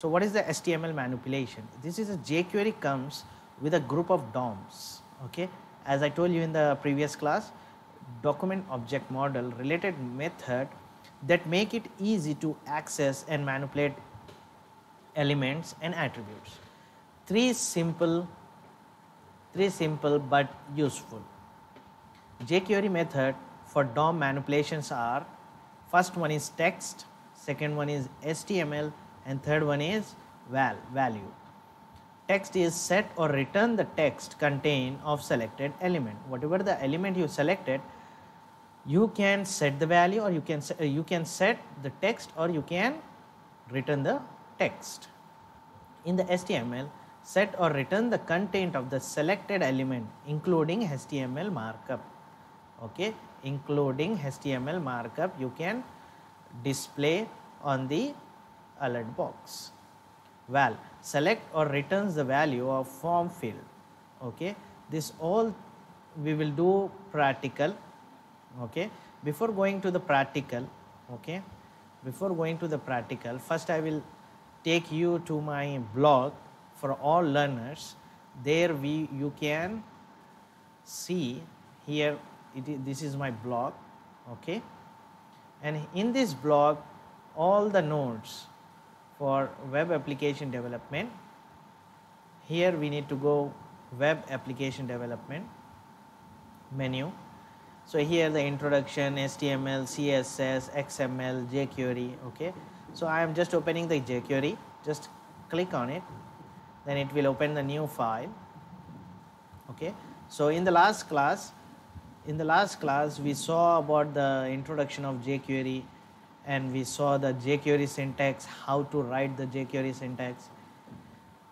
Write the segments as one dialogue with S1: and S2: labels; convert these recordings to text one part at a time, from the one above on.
S1: So what is the HTML manipulation? This is a jQuery comes with a group of DOMs. Okay, as I told you in the previous class, document object model related method that make it easy to access and manipulate elements and attributes. Three simple but useful jQuery method for DOM manipulations are: first one is text, second one is HTML, and third one is value. Text is set or return the text contain of selected element. Whatever the element you selected, you can set the value, or you can set the text, or you can return the text. In the HTML, set or return the content of the selected element including HTML markup. Okay, including HTML markup you can display on the alert box. Val select or returns the value of form field. Okay, this all we will do practical. Okay, before going to the practical, first I will take you to my blog for all learners. There you can see here this is my blog. Okay, and in this blog all the nodes for web application development. Here we need to go web application development menu. So here the introduction, HTML, CSS, XML, jQuery. Okay, so I am just opening the jQuery. Just click on it, then it will open the new file. Okay, so in the last class we saw about the introduction of jQuery, and we saw the jQuery syntax, how to write the jQuery syntax,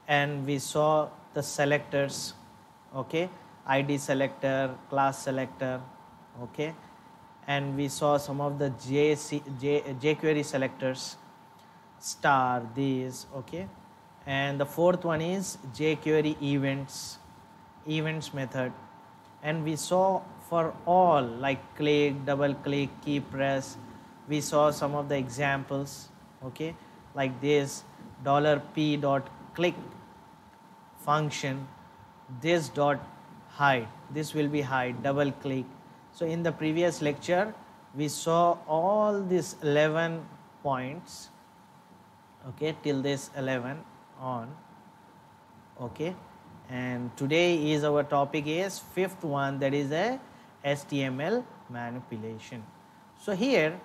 S1: and we saw the selectors. Okay, ID selector, class selector. Okay, and we saw some of the jQuery selectors, star, these. Okay, and the fourth one is jQuery events method, and we saw for all like click, double click, key press. We saw some of the examples. Okay, like this $p.click function, this dot hide, this will be hide, double click. So in the previous lecture we saw all these 11 points. Okay, till this 11 on. Okay, and today is our topic is fifth one, that is a HTML manipulation. So here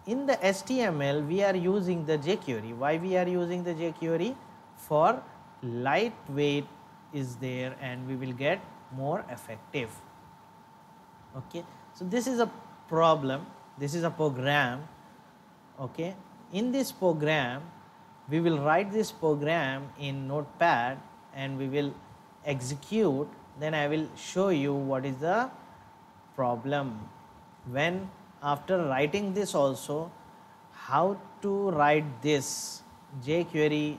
S1: in the HTML we are using the jQuery. Why we are using the jQuery? For lightweight is there, and we will get more effective. Okay, so this is a problem, this is a program. Okay, in this program we will write this program in Notepad and we will execute. Then I will show you what is the problem. When after writing this also, how to write this jQuery,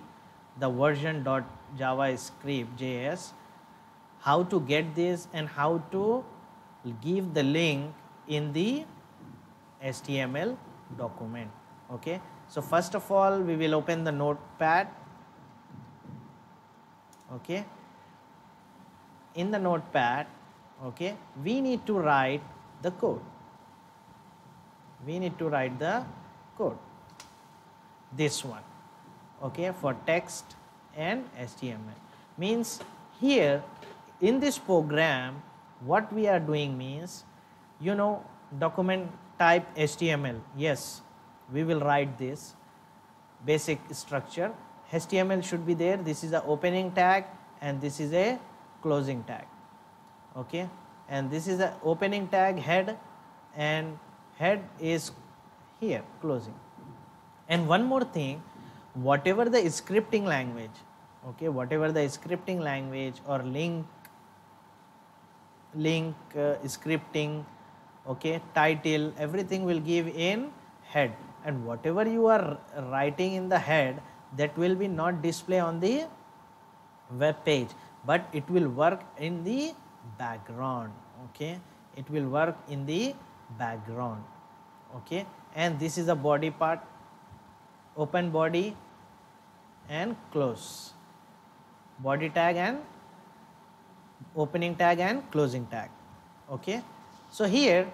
S1: the version.javascript JS, how to get this, and how to give the link in the HTML document. Okay, so first of all we will open the Notepad. Okay, in the Notepad, okay, we need to write the code. This one. Okay, for text and HTML. Means here in this program what we are doing means, document type HTML. Yes, we will write this basic structure. HTML should be there. This is a opening tag and this is a closing tag. Okay, and this is a opening tag head, and head is here closing. And one more thing, whatever the scripting language, okay, whatever the scripting language or link scripting, okay, title, everything will give in head, and whatever you are writing in the head, that will be not display on the web page, but it will work in the background. Okay, it will work in the background. Okay, and this is the body part. open body and close, body tag and opening tag and closing tag. Okay, so here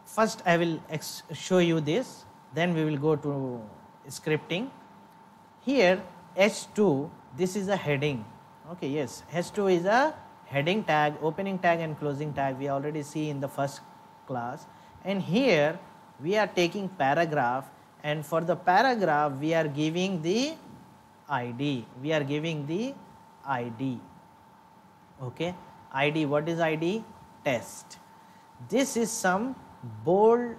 S1: first I will show you this, then we will go to scripting. Here H2, this is a heading. Okay, yes, H2 is a heading tag, opening tag and closing tag, we already see in the first class. And here we are taking paragraph, and for the paragraph we are giving the ID, we are giving the ID. Okay, ID, what is ID? Test. This is some bold,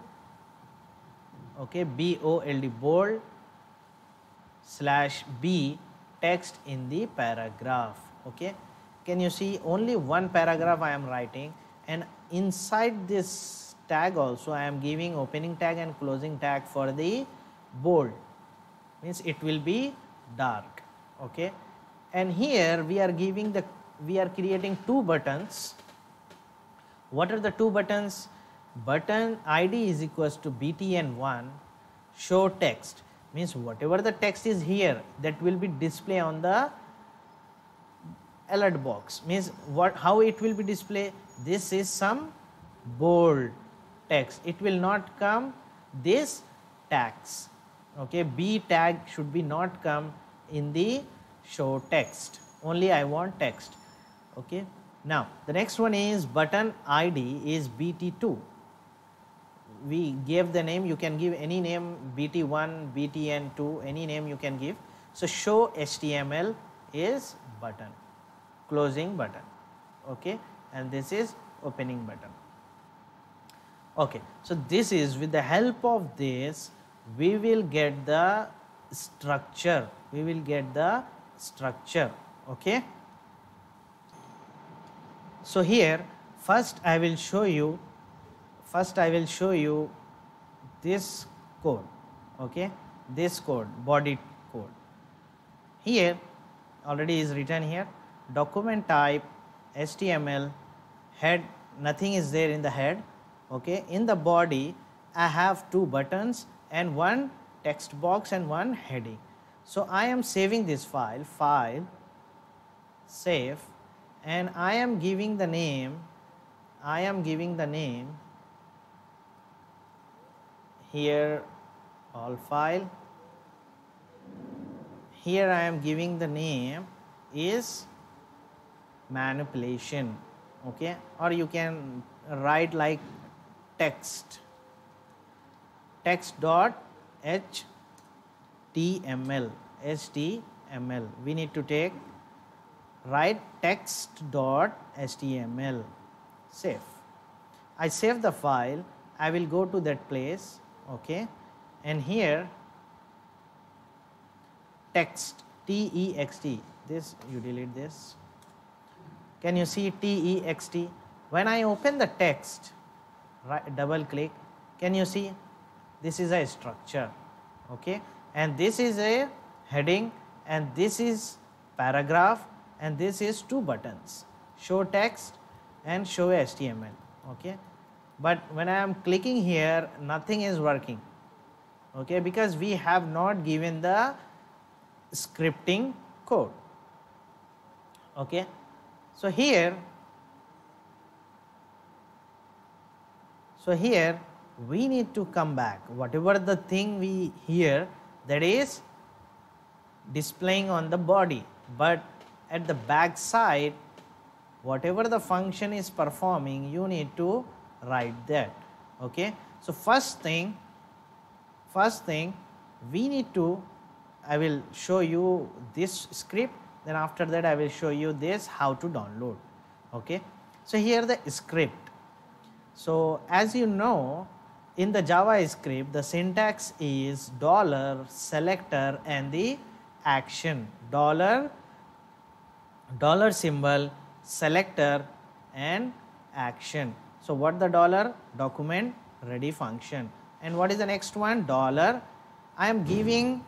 S1: okay, BOLD, bold /B text in the paragraph. Okay, can you see only one paragraph I am writing, and inside this tag also I am giving opening tag and closing tag for the bold, means it will be dark. Okay, and here we are giving the, we are creating two buttons. What are the two buttons? Button ID is equals to BTN1 show text, means whatever the text is here, that will be display on the alert box. Means what, how it will be display? This is some bold text, it will not come this tags. Okay, B tag should be not come in the show text, only I want text. Okay, now the next one is button ID is BT2. We gave the name, you can give any name, BT1, BTN2, any name you can give. So show HTML is button, closing button. Okay, and this is opening button. Okay, so this is, with the help of this we will get the structure, we will get the structure. Okay, so here first I will show you, this code. Okay, this code, body code. Here already is written here, document type HTML, head, nothing is there in the head. Okay, in the body I have two buttons and one text box and one heading. So I am saving this file, save, and I am giving the name, here all file, here I am giving the name is manipulation. Okay, or you can write like text dot HTML, we need to take, write text dot HTML, save. I save the file, I will go to that place. Okay, and here text, TEXT, this you delete this. Can you see TEXT? When I open the text, right, double click, can you see this is a structure. Okay, and this is a heading, and this is paragraph, and this is two buttons, show text and show HTML. Okay, but when I am clicking here, nothing is working. Okay, because we have not given the scripting code. Okay, so here we need to come back, whatever the thing we hear, that is displaying on the body, but at the back side whatever the function is performing, you need to write that. Okay, so first thing we need to, I will show you this script, then after that I will show you this how to download. Okay, so here the script. So as you know, in the JavaScript the syntax is $selector and the action, dollar symbol, selector and action. So what the dollar? Document ready function. And what is the next one? Dollar, I am giving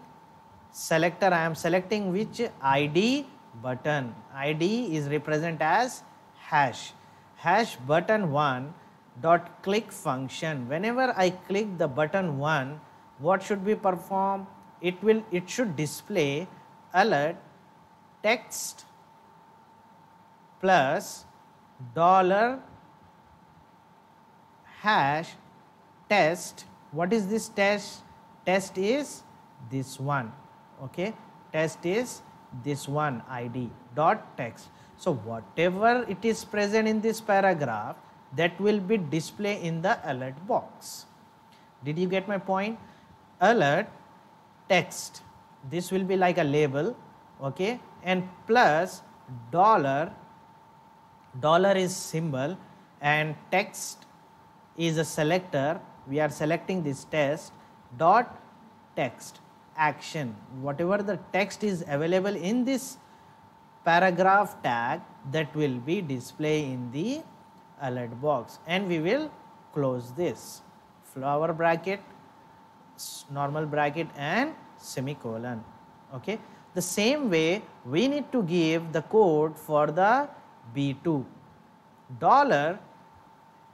S1: selector, I am selecting which ID button. ID is represent as hash button 1 dot click function. Whenever I click the button 1, what should be performed? It should display alert text plus dollar hash test. What is this test? Test is this one, okay? Test is this one, id dot text. So whatever it is present in this paragraph, that will be displayed in the alert box. Did you get my point? Alert text, this will be like a label, okay, and plus dollar is symbol and text is a selector. We are selecting this test dot text action. Whatever the text is available in this paragraph tag, that will be displayed in the alert box, and we will close this flower bracket, normal bracket and semicolon, okay. The same way we need to give the code for the B2. Dollar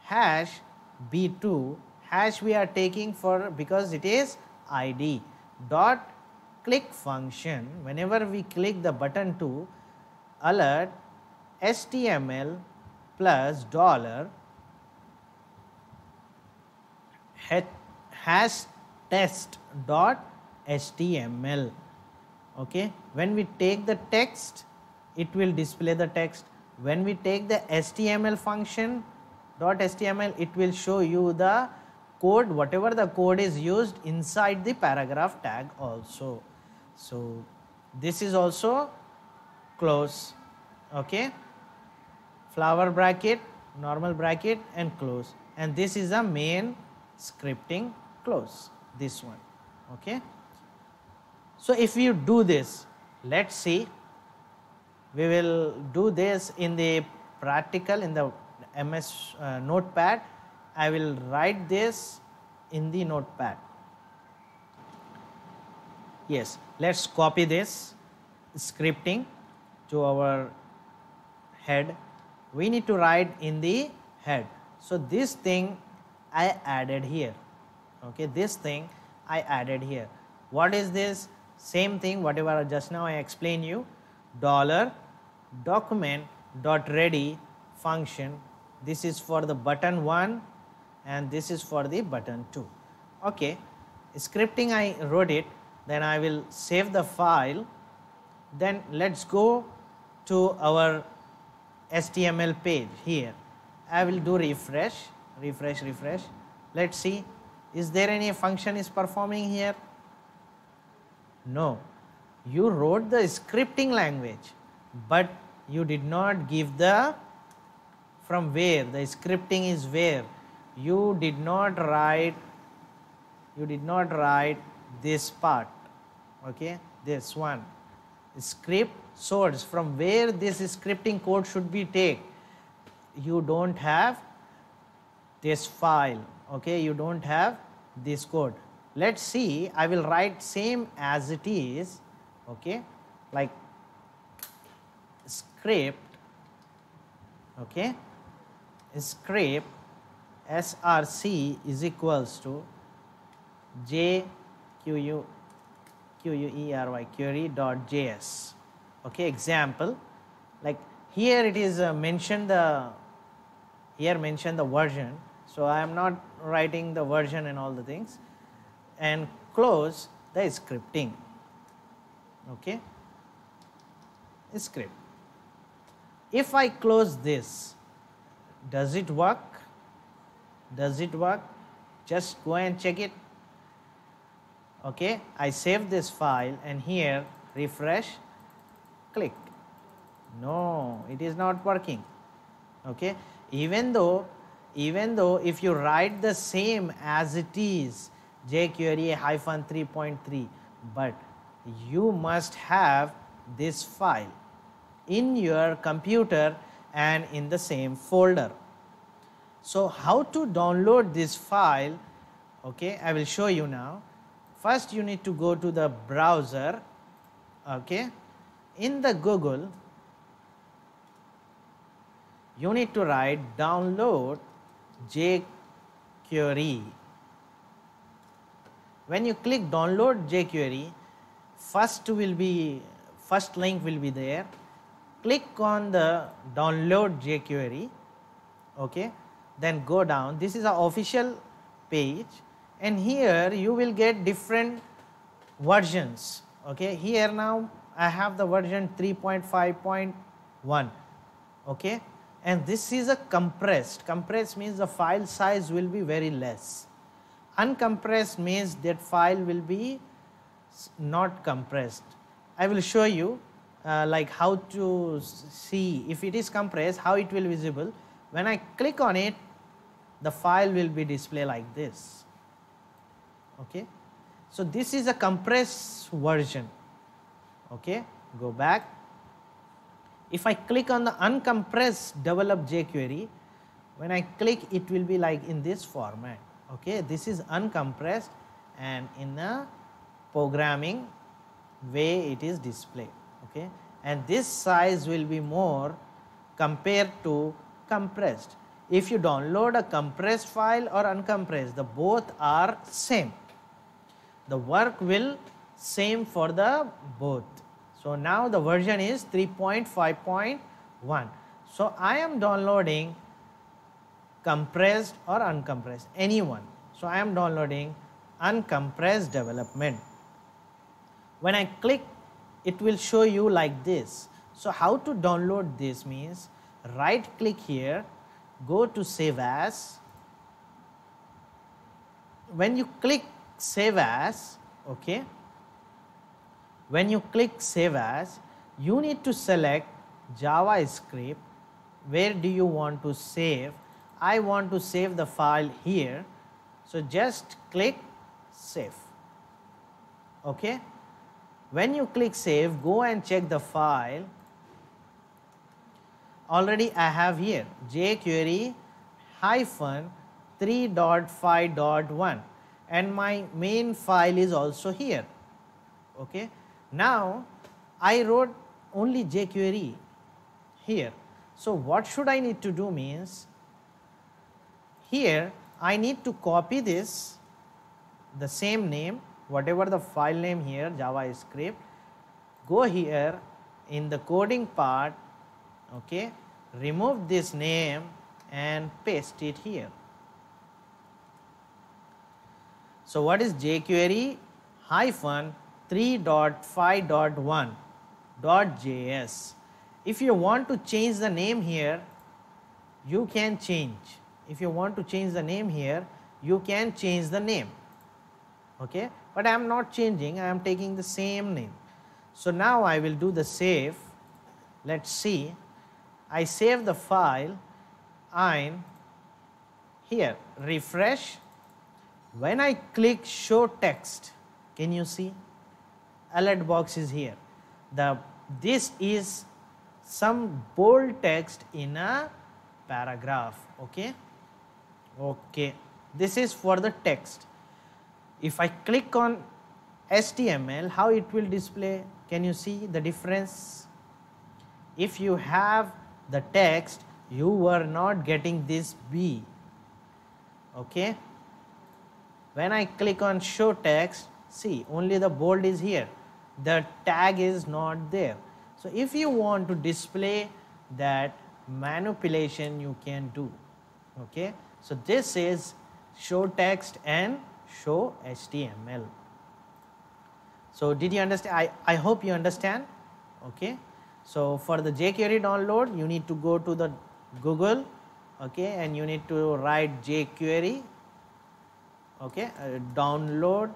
S1: hash B2 hash we are taking for, because it is id dot click function. Whenever we click the button to alert HTML plus dollar hash test dot HTML, okay. When we take the text, it will display the text. When we take the HTML function dot HTML, it will show you the code, whatever the code is used inside the paragraph tag also. So this is also close, okay, flower bracket, normal bracket and close, and this is a main scripting close, this one, okay. So if you do this, let's see, we will do this in the practical in the MS notepad. I will write this in the notepad. Yes, let's copy this scripting to our head. We need to write in the head. So this thing I added here, okay, this thing I added here. What is this? Same thing whatever just now I explained you, dollar document dot ready function. This is for the button 1 and this is for the button 2, okay. Scripting I wrote it, then I will save the file. Then let's go to our HTML page. Here I will do refresh. Let's see, is there any function is performing here? No, you wrote the scripting language, but you did not give the from where the scripting is, where you did not write this part, okay, this one script source, from where this scripting code should be take. You don't have this file, okay, you don't have this code. Let's see, I will write same as it is, okay, like script, okay, script src is equals to jquery query.js, okay. Example, like here it is mentioned the version, so I am not writing the version and all the things, and close the scripting, okay, script. If I close this, does it work? Just go and check it, okay. I save this file and here refresh, click. No, it is not working, okay. Even though if you write the same as it is jQuery -3.3, but you must have this file in your computer and in the same folder. So how to download this file, okay, I will show you now. First you need to go to the browser, okay. In the Google you need to write download jQuery, When you click download jQuery, first link will be there. Click on the download jQuery, okay, then go down. This is an official page, and here you will get different versions, okay. Here now I have the version 3.5.1, okay, and this is a compressed means the file size will be very less. Uncompressed means that file will be not compressed. I will show you like how to see if it is compressed, how it will be visible. When I click on it, the file will be displayed like this, okay. So this is a compressed version, okay. Go back. If I click on the uncompressed develop jQuery, when I click, it will be like in this format, okay. This is uncompressed, and in a programming way it is displayed, okay, and this size will be more compared to compressed. If you download a compressed file or uncompressed, the both are same. The work will same for the both. So now the version is 3.5.1. So I am downloading compressed or uncompressed, anyone. So I am downloading uncompressed development. When I click, it will show you like this. So how to download this means right click here, go to save as. When you click save as, okay, when you click save as, you need to select JavaScript. Where do you want to save? I want to save the file here, so just click save, okay. When you click save, go and check the file. Already I have here jQuery -3.5.1, and my main file is also here, okay. Now I wrote only jQuery here. So what should I need to do means, here I need to copy this, the same name, whatever the file name here, JavaScript, go here in the coding part, okay, remove this name and paste it here. So what is jQuery -3.5.1.js? If you want to change the name here, you can change. If you want to change the name here, you can change the name, okay, but I am not changing, I am taking the same name. So now I will do the save. Let's see. I save the file and here refresh. When I click show text, can you see alert box is here. This is some bold text in a paragraph, okay. This is for the text. If I click on HTML, how it will display? Can you see the difference? If you have the text, you were not getting this B, okay. When I click on show text, see only the bold is here, the tag is not there. So if you want to display that manipulation, you can do, okay. So this is show text and show HTML. So did you understand? I hope you understand, okay. So for the jQuery download, you need to go to the Google, okay, and you need to write jQuery, okay, download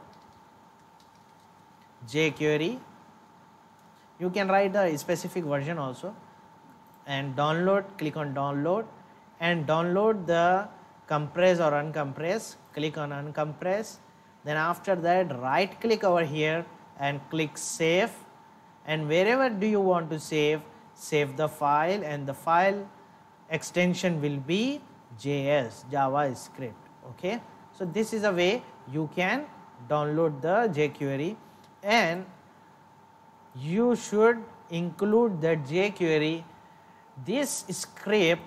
S1: jQuery. You can write the specific version also, and download, click on download, and download the compress or uncompress, click on uncompress. Then after that, right click over here and click save, and wherever do you want to save the file, and the file extension will be JS, JavaScript, okay. So this is a way you can download the jQuery, and you should include that jQuery. This script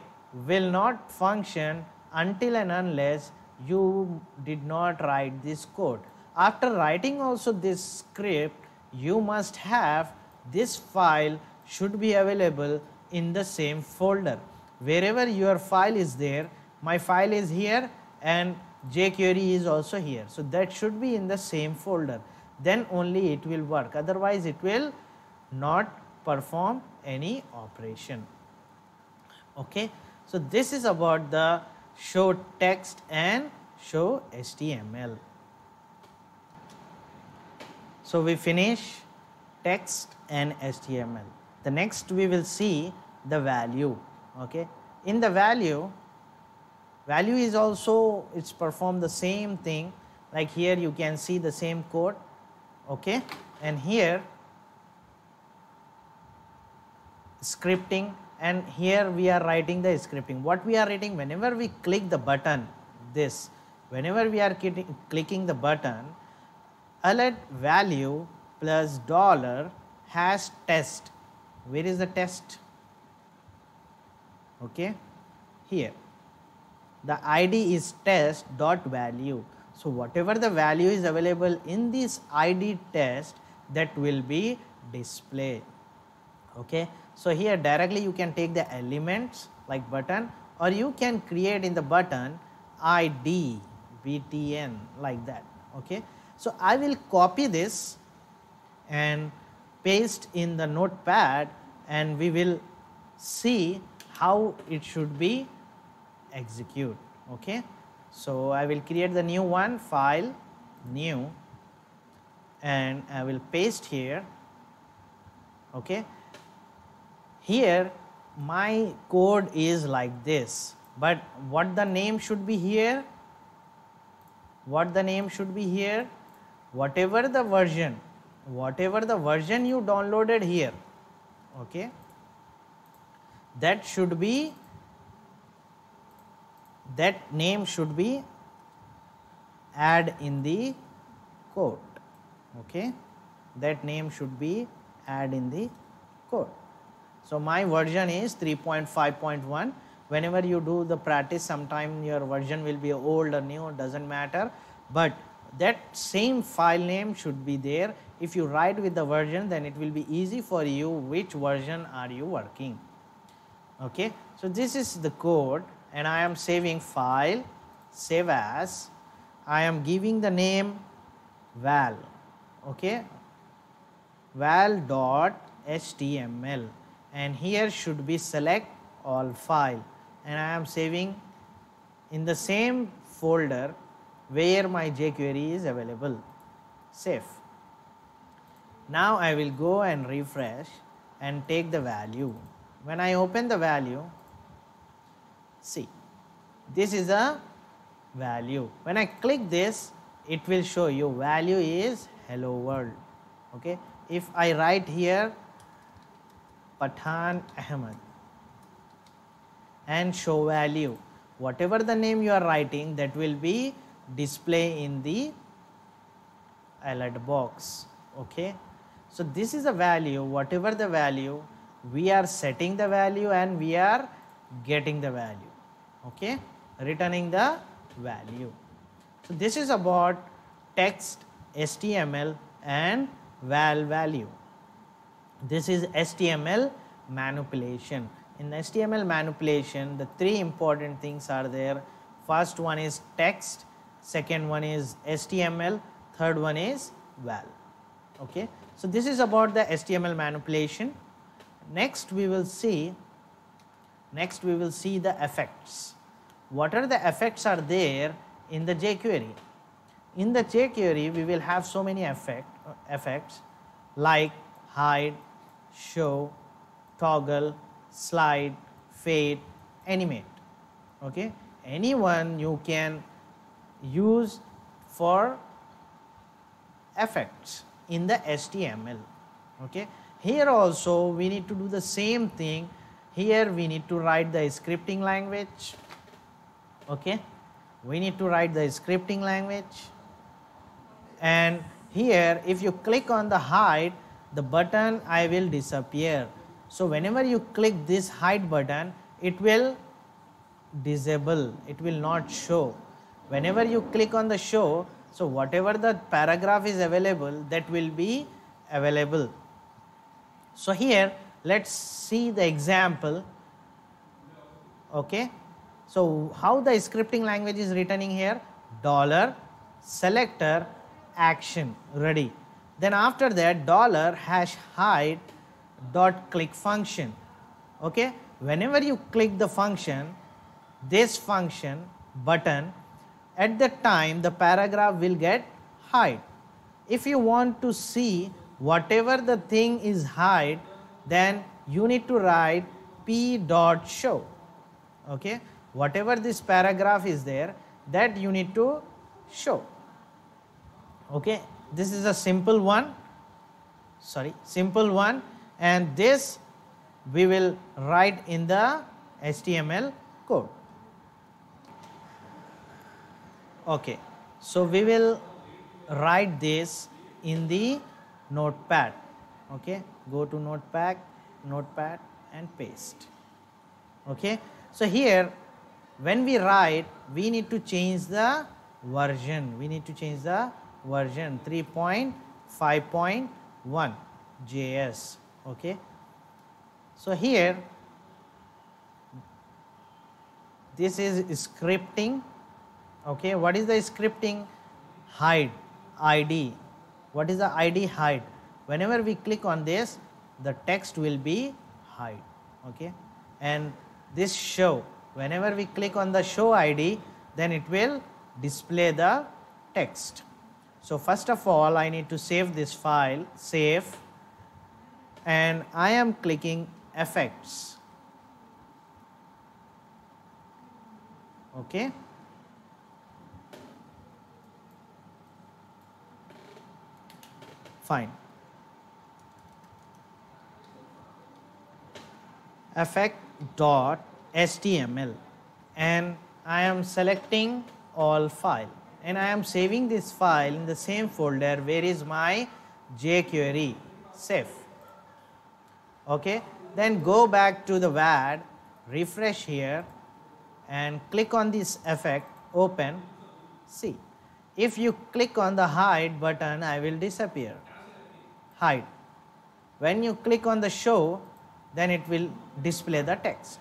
S1: will not function until and unless you did not write this code. after writing also this script, you must have this file should be available in the same folder. Wherever your file is there, my file is here and jQuery is also here. So that should be in the same folder. Then only it will work. Otherwise, it will not perform any operation. Okay. So this is about the show text and show HTML. So we finish text and HTML. The next we will see the value. Okay. In the value is also, it's perform the same thing. Like here you can see the same code. Okay. And here scripting, and here we are writing the scripting. What we are writing, whenever we click the button, whenever we are clicking the button, alert value plus dollar has test. Where is the test? Okay, here the ID is test dot value. So whatever the value is available in this ID test, that will be displayed. Okay, so here directly you can take the elements like button, or you can create in the button ID btn like that. Okay, so I will copy this and paste in the notepad, and we will see how it should be execute. Okay, so I will create the new one, file, new, and I will paste here. Okay, here my code is like this, but what the name should be here? What the name should be here? Whatever the version you downloaded here, okay, that name should be add in the code. Okay, that name should be add in the code. So my version is 3.5.1. Whenever you do the practice, sometime your version will be old or new, doesn't matter, but that same file name should be there. If you write with the version, then it will be easy for you which version are you working. Okay, so this is the code, and I am saving file, save as. I am giving the name val. Okay, val.html, and here should be select all file, and I am saving in the same folder where my jQuery is available. Save. Now I will go and refresh and take the value. When I open the value, see, this is a value. When I click this, it will show you value is hello world. Okay, if I write here Pathan Ahmed and show value, whatever the name you are writing, that will be display in the alert box. Okay, so this is a value. Whatever the value, we are setting the value and we are getting the value. Okay, returning the value. So this is about text, HTML and val value. This is HTML manipulation. In HTML manipulation, the three important things are there. First one is text, second one is HTML, third one is val. Okay, so this is about the HTML manipulation. Next we will see the effects. What are the effects are there in the jQuery? In the jQuery, we will have so many effects like hide, show, toggle, slide, fade, animate. Okay, anyone you can use for effects in the HTML. Okay, here also we need to do the same thing. Here we need to write the scripting language. Okay, we need to write the scripting language, and here if you click on the hide, the button I will disappear. So whenever you click this hide button, it will disable, it will not show. Whenever you click on the show, So whatever the paragraph is available, that will be available. So here let's see the example. Okay, so how the scripting language is returning here: dollar selector action ready. Then after that $#hide dot click function. Okay, whenever you click the function, this function button, at that time the paragraph will get hide. If you want to see whatever the thing is hide, then you need to write p.show. Okay, whatever this paragraph is there, that you need to show. Okay, this is a simple one, and this we will write in the HTML code. Okay, so we will write this in the notepad. Okay, go to notepad and paste. Okay, so here when we write, we need to change the version. 3.5.1 JS. Okay, so here this is scripting. Okay, what is the scripting? Hide ID. What is the ID? Hide. Whenever we click on this, the text will be hide. Okay, and this show, whenever we click on the show ID, then it will display the text. So first of all, I need to save this file, save, and I am clicking effects. Okay, fine. Effect.html, and I am selecting all file, and I am saving this file in the same folder where is my jQuery. Save. Okay, then go back to the WAD, refresh here and click on this effect, open, see. If you click on the hide button, I will disappear. Hide. When you click on the show, then it will display the text.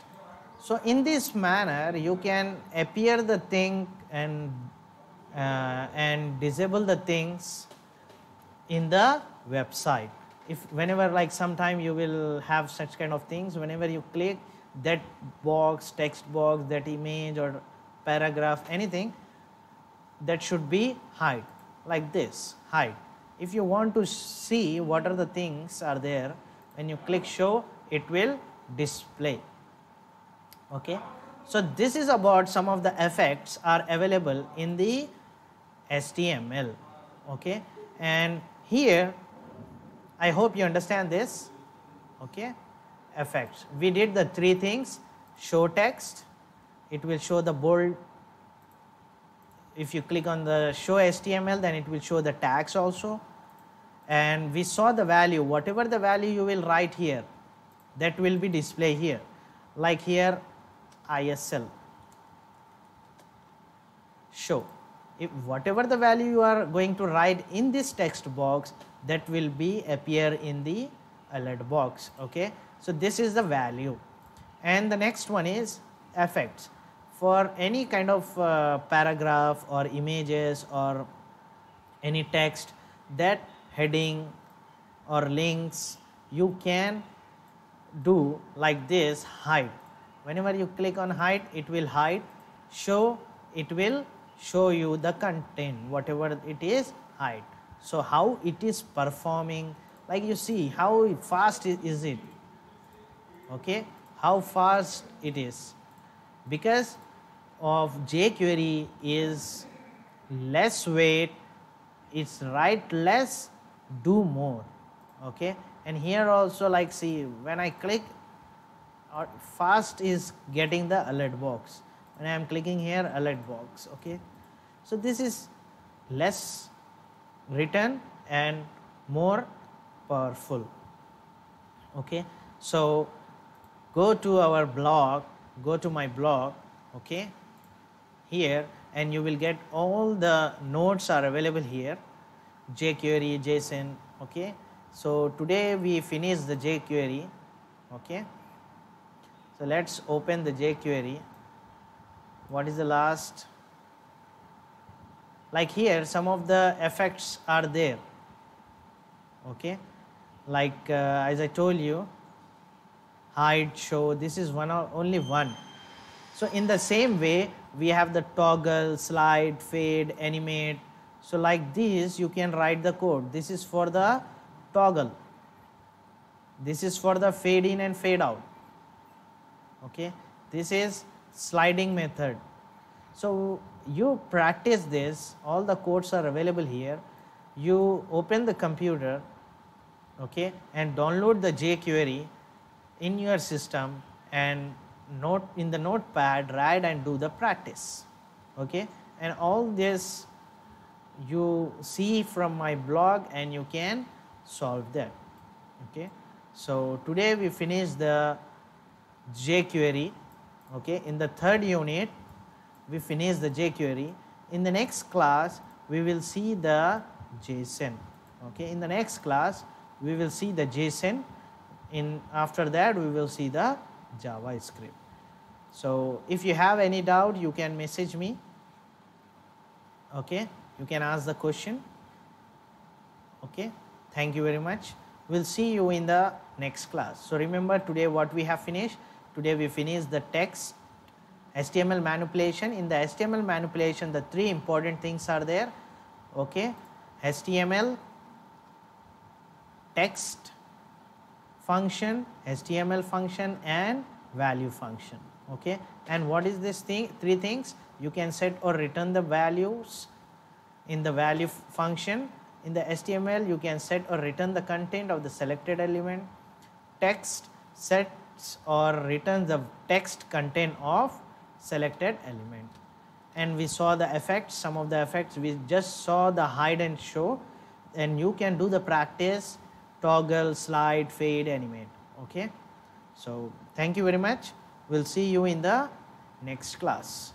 S1: So in this manner, you can appear the thing and disable the things in the website. If whenever, like sometime you will have such kind of things, whenever you click that box, text box, that image or paragraph, anything, that should be hide, like this, hide. If you want to see what are the things are there, when you click show, it will display. Okay, so this is about some of the effects are available in the HTML. Okay, and here I hope you understand this. Okay, effects, we did the three things: show text, it will show the bold. If you click on the show HTML, then it will show the tags also. And we saw the value, whatever the value you will write here, that will be displayed here. Like here, ISL, show. If whatever the value you are going to write in this text box, that will be appear in the alert box. Okay, so this is the value. And the next one is effects. For any kind of paragraph or images or any text, that heading or links, you can do like this, hide. Whenever you click on hide, it will hide. Show, it will show you the content, whatever it is, hide. So how it is performing, like you see how fast is it. Okay, how fast it is, because of jQuery is less weight, it's write less, do more. Okay, and here also, like see, when I click, fast is getting the alert box. When I am clicking here, alert box. Okay, so this is less written and more powerful. Okay, so go to our blog, go to my blog. Okay, here, and you will get all the nodes are available here, jQuery, JSON. Okay, so today we finish the jQuery. Okay, so let's open the jQuery. What is the last? Like here, some of the effects are there. Okay, like as I told you, hide, show, this is only one. So in the same way, we have the toggle, slide, fade, animate. So like this, you can write the code. This is for the toggle. This is for the fade in and fade out. Okay, this is sliding method. So you practice this, all the codes are available here. You open the computer, okay, and download the jQuery in your system and note in the notepad, write and do the practice. Okay, and all this you see from my blog and you can solve that. Okay, so today we finished the jQuery. Okay, in the third unit we finish the jQuery. In the next class we will see the JSON. Okay, in the next class we will see the JSON. After that we will see the JavaScript. So if you have any doubt, you can message me. Okay, you can ask the question. Okay, thank you very much. We'll see you in the next class. So remember today what we have finished. Today we finished the text HTML manipulation. In the HTML manipulation, the three important things are there. Okay, HTML, text function, HTML function and value function. Okay, and what is this thing? Three things. You can set or return the values in the value function. In the HTML, you can set or return the content of the selected element. Text sets or returns the text content of selected element. And we saw the effects, some of the effects. We just saw the hide and show, and you can do the practice, toggle, slide, fade, animate. Okay, so thank you very much. We'll see you in the next class.